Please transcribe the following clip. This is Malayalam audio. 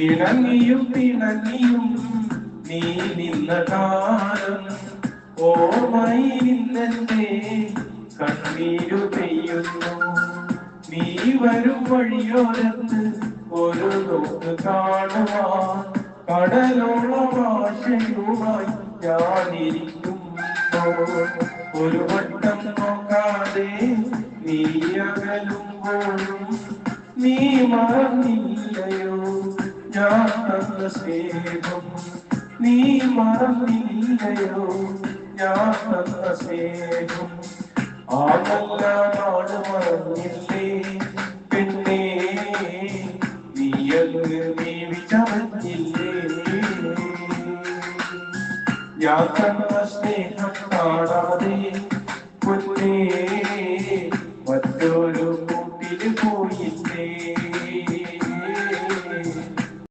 ഇണങ്ങിയും പിണങ്ങിയും നീ നിന്ന കാലം ഓർമ്മയിലെന്നെ കണ്ണീരു പെയ്യുന്നു. നീ വരും വഴിയോരത്ത് ഒരു നോക്ക് കാണുവാൻ കടലോളം ആശയുമായി ഞാനിരിക്കുമ്പോൾ ഒരു വട്ടം നോക്കാതെ നീ അകലുമ്പോഴും നീ മറന്നില്ലയോ ഞാൻ തന്ന സ്നേഹം. നീ മറന്നില്ലയോ ഞാൻ തന്ന സ്നേഹം. ആ നല്ല നാട് മറന്നില്ലേ പെണ്ണേ, നീയങ്ങ് ജീവിച്ചവന്നില്ലേ. ഞാൻ തന്ന സ്നേഹം കാണാതെ പൊന്നേ മറ്റൊരു കൂട്ടിന് പോ